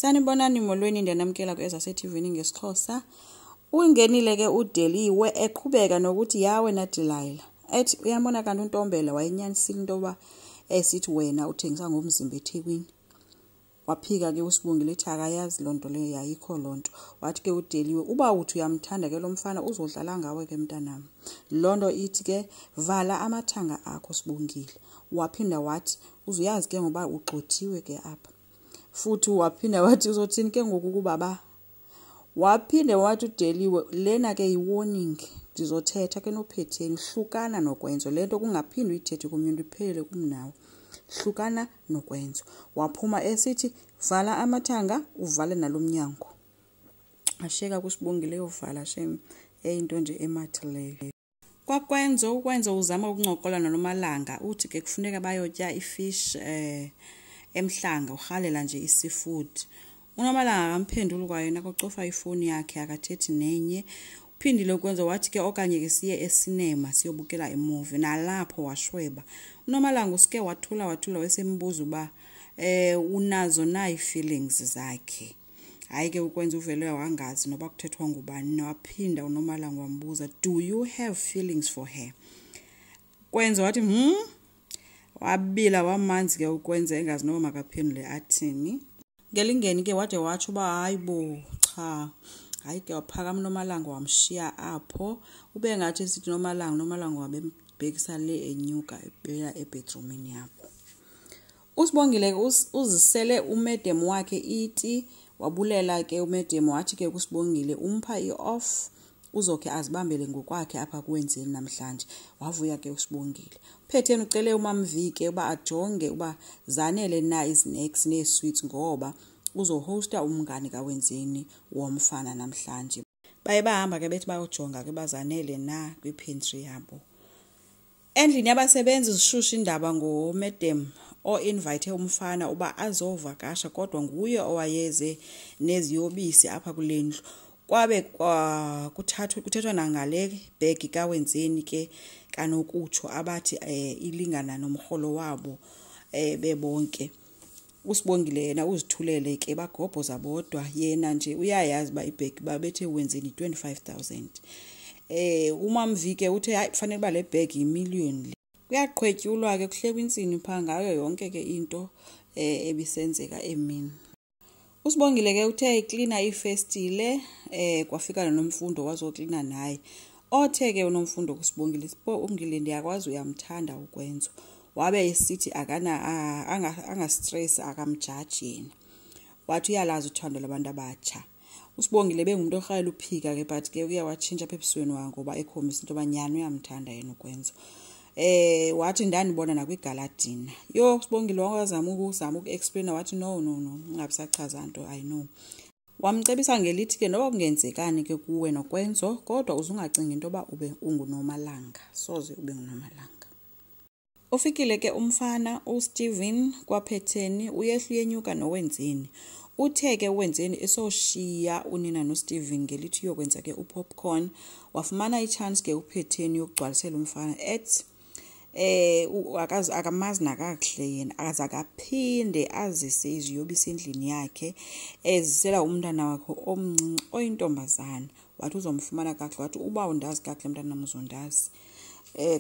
Sanibonani molweni ndanamkela ku ezaseTVini ngesixhosa. Ungenile ke uDeliwe eqhubeka nokuthi yawe na Delilah. Ethi uyabona kanti uNtombela wayenyanisile into ba esithi wena uthengisa ngomzimba eThekwini. Waphika ke uSibongile ethi akayazi lonto leyo yayikho lonto. Wathi ke uDeliwe uba uthi uyamthanda ke lo mfana uzodlala ngawe ke mntanami. Lonto ithi ke vala amathanga akho Sibongile. Waphinda wathi uzuyazi ke ngoba ugxothiwe ke apha. Futhi waphinda wathi uzothini ke ngoku kubaba. Waphinde wathi uDeliwe lena ke yiwarning ndizothetha ke nophetheni hlukana nokwenzo lento kungaphindi uyithethe kumntu iphele kumnawo. Hlukana nokwenzo. Waphuma esithi vala amathanga uvale nalomnyango. Asheka kuSibongile uvala shem into nje ematheleyo. Ukwenzo uzama ukuncokola noMalanga uthi ke kufuneka bayotya ifish emhlanga uhalela nje iseafood. UNomalanga akamphenduli kwayena kocofa ifoni yakhe akathethi nenye. Uphindile ukwenza wathi ke okanye ke siye esinema siyobukela imovie nalapho washweba. UNomalanga usike wathula wesembuza uba unazo na feelings zakhe. Hayi ke ukwenza uvele wangazi noba kuthethwa ngubani. Waphinda uNomalanga wambuza, do you have feelings for her? Kwenza wathi wabila wamanzi ke ukwenza engazi noma makaphendule athini. Ngelingeni ke wade watsho uba hayibo cha. Hayi ke waphakama uNomalanga wamshiya apho. Ube ngathi sithi uNomalanga wabembhekisa le enyuka ebeka ebedroomini yabo. uSibongile uzisele umedem wakhe iti wabulela ke umedem wathi ke kuSibongile umpha ioff uzokhe azibambele ngokwakhe apha kuwenzeni namhlanje. Wavuya ke uSibongile. Uphetheni ucele uMamvike uba ajonge uba zanele na iznacks nesweets ngoba uzohosta umngane kaWenzeni womfana namhlanje. Baye bahamba ke bethi bayojonga ke bazanele na kwipantry yabo. Endlini yabasebenzi zishusha indaba ngomedem o-invite umfana uba azovakasha kodwa nguye owayeze neziyobisi apha kulendlu. Kwabe kuthethwa nangale bhegi kaWenzeni ke kanokutsho abathi ilingana nomholo wabo bebonke. uSibongile yena uzithulele ke bagobhoza bodwa yena nje uyayazi ba ibhegi babethe Wenzeni 25,000. uMamvike uthe hayi kufanele ba le bhegi i-1,000,000. Kuyaqhwetyulwa ke kuhlekwa insini pha ngayo yonke ke into ebisenzeka emini. uSibongile ke uthe icleaner ifestile kwafika nomfundo wazocleaner naye. Othe ke unomfundo kuSibongile Sibongile ndiyakwazi uyamthanda ukwenza. Wabe esithi anga stress akamjaji yena. Wathi uyalazi uthando labantu abatsha. uSibongile bengumuntu okhayela uphika ke but ke uya watshintsha apha ebusweni wakhe ngoba ekhomisa into abanyana uyamthanda yena ukwenza. Wathi ndanibona nakwigaladina. Sibongile wazama ukuexplain wathi no ngabisachaza nto I know. Wamcebisa ngelithi ke noba kungenzekani ke kuwe nokwenzo kodwa uzungacinga into ba ube unguNomalanga soze ube nguNomalanga. Ufikile ke umfana uSteven kwaphetheni uyehlu yenyuka noWenzeni. Uthe ke uWenzeni esoshiya unina noSteven ngelithi uyokwenza ke upopcorn. Wafumana ichance ke uphetheni yokugcwalisela umfana ethi akamazi nakahle yena azakaphinde azise iziyobisi endlini yakhe ezisela umntana wakhe omncinci oyintombazana. Wathi uzomfumana kahle wathi uba undazi kahle mntana uzondazi.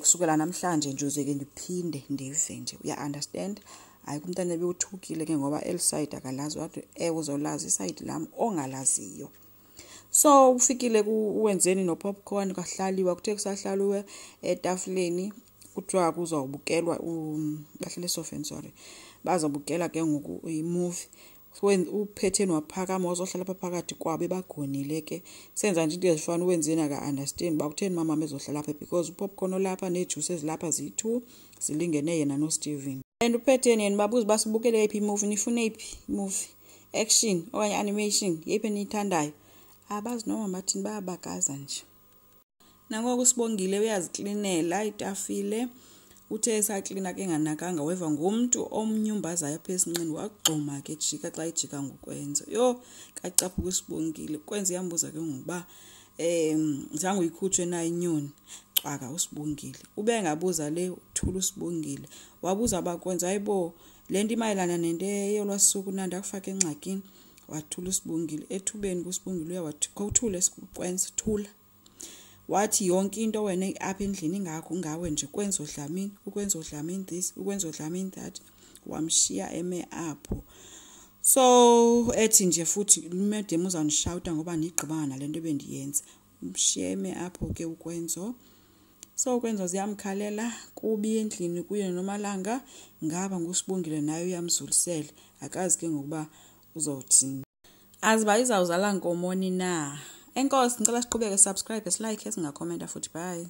Kusukela namhlanje nje uze ke ndiphinde ndive nje uya understand. Hayi kumntana bewuthukile ke ngoba eliside akalazi wathi uzolazi iside lami ongalaziyo. So ufikile kuWenzeni nopopcorn kwahlaliwa kuthe kusahlaluwe etafuleni kuthiwa kuzobukelwa bahlele sofeni sorry bazobukela ke ngoku imovie. Uphetheni waphakama wazohlala apha phakathi kwabe bagonile ke senza nje into ezifana uWenzeni aka understand bakutheni mama mezohlala apha because upopcorn olapha nejuice ezilapha ziyi2 zilingene yena noSteven. And uphetheni yena babuza basibukele iphi movie nifuna iphi movie action okanye animation yiphi enithandayo. Abazi noma bathini bayabakaza nje. Nangoku uSibongile uyaziklinela itafile uthe esacleaner ke nganakanga weva ngomuntu omnyumbazayo apha esinqini wagxoma ke jika xa ijika ngokwenza. Kacaphuka uSibongile kwenza iyambuza ke ngoba zange uyikhutshwe na inyoni cwaka uSibongile. Ube ngabuza le uthula uSibongile wabuza abakwenza hayibo lento imayelana nento eyolwasuku nanda kufaka engxakini. wathula uSibongile ethubeni kuSibongile uyawathi khawuthule Kwenza thula wathi yonke into wena apha endlini ingakho ngawe nje kwenza uDlamini ukwenza uDlamini this ukwenza uDlamini that wamshiya eme apho so ethi nje futhi imedem uzanishouta ngoba nigqibana nalento ebendiyenza umshiye eme apho ke ukwenzo so ukwenzo ziyamkhalela kubi endlini kuye nomalanga ngaba nguSibongile naye uyamzulisela akazi ke ngokuba uzothini aziba izawuzala nkomoni na enkosi ngicela siqhubeke subscribe like singakhomenta futhi bye